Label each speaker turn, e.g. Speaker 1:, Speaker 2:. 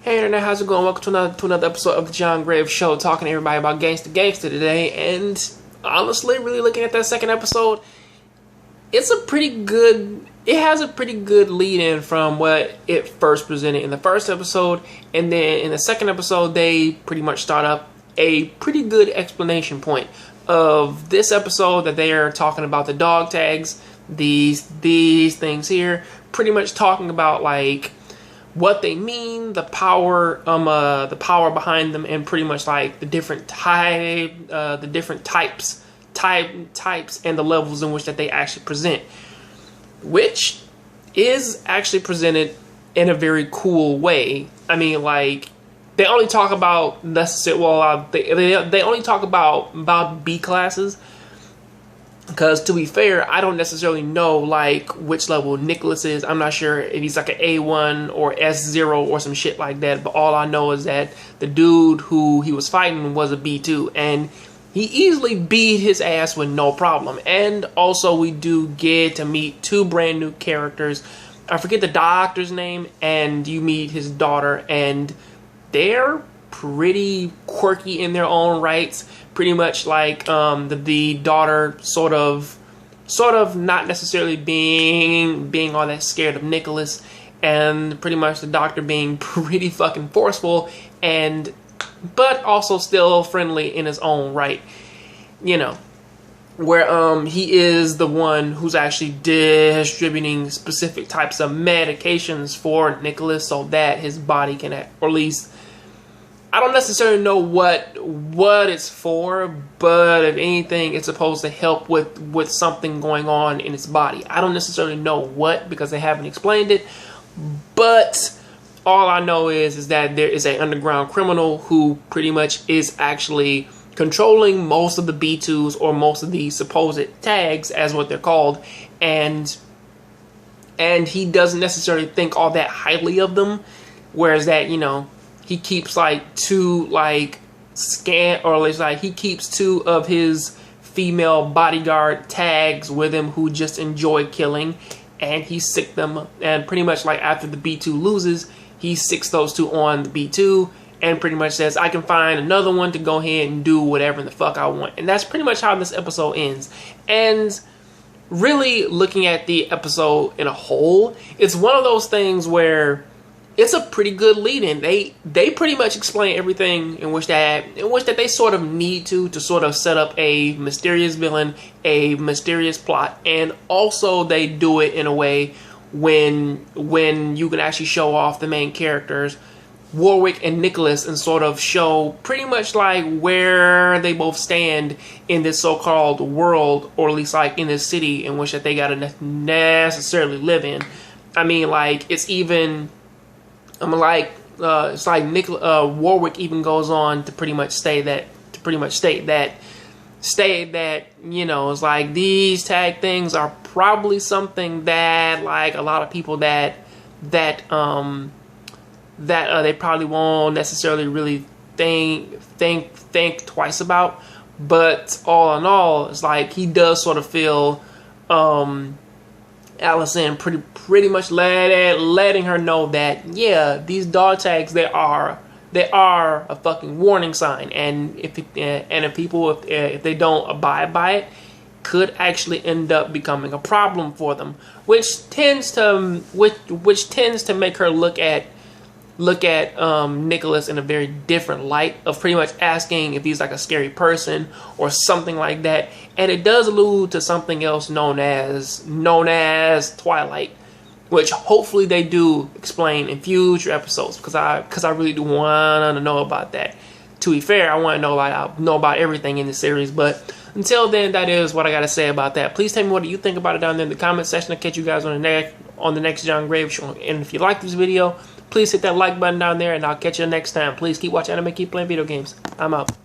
Speaker 1: Hey internet, how's it going? Welcome to another episode of the Jongravesshow, talking to everybody about Gangsta today. And honestly, really looking at that second episode, it has a pretty good lead-in from what it first presented in the first episode, and then in the second episode, they pretty much start up a pretty good explanation point of this episode that they are talking about the dog tags, these things here, pretty much talking about like what they mean, the power behind them, and pretty much like the different types, and the levels in which that they actually present, which is actually presented in a very cool way. I mean, like they only talk about they only talk about B classes. Because to be fair, I don't necessarily know like which level Nicholas is. I'm not sure if he's like an A1 or S0 or some shit like that. But all I know is that the dude who he was fighting was a B2. And he easily beat his ass with no problem. And also we do get to meet two brand new characters. I forget the doctor's name. And you meet his daughter. And they're pretty quirky in their own rights. Pretty much like the daughter sort of not necessarily being all that scared of Nicholas, and pretty much the doctor being pretty fucking forceful, but also still friendly in his own right, you know, where he is the one who's actually distributing specific types of medications for Nicholas so that his body can, or at least, I don't necessarily know what it's for, but if anything, it's supposed to help with something going on in its body. I don't necessarily know what, because they haven't explained it, but all I know is that there is an underground criminal who pretty much is actually controlling most of the B2s, or most of the supposed tags, as what they're called, and he doesn't necessarily think all that highly of them, whereas that, you know, he keeps like two like he keeps two of his female bodyguard tags with him who just enjoy killing, and he sick them, and pretty much like after the B2 loses, he sicks those two on the B2 and pretty much says, I can find another one to go ahead and do whatever the fuck I want. And that's pretty much how this episode ends. And really looking at the episode in a whole, it's one of those things where it's a pretty good lead-in. They pretty much explain everything in which that they sort of need to sort of set up a mysterious villain, a mysterious plot, and also they do it in a way when you can actually show off the main characters, Warwick and Nicholas, and sort of show pretty much like where they both stand in this so-called world, or at least like in this city in which that they gotta necessarily live in. I mean, like it's even. It's like Warwick even goes on to pretty much state that, you know, it's like these tag things are probably something that like a lot of people that they probably won't necessarily really think twice about. But all in all, it's like he does sort of feel Allison pretty much letting her know that, yeah, these dog tags, they are a fucking warning sign, and if they don't abide by it, could actually end up becoming a problem for them, which tends to make her look at Nicholas in a very different light, of pretty much asking if he's like a scary person or something like that. And it does allude to something else known as Twilight, which hopefully they do explain in future episodes, because I really do want to know about that. To be fair, I want to know about everything in the series, but until then, that is what I got to say about that. Please tell me what you think about it down there in the comment section. I'll catch you guys on the next Jongravesshow. And if you like this video, please hit that like button down there, and I'll catch you next time. Please keep watching anime, keep playing video games. I'm out.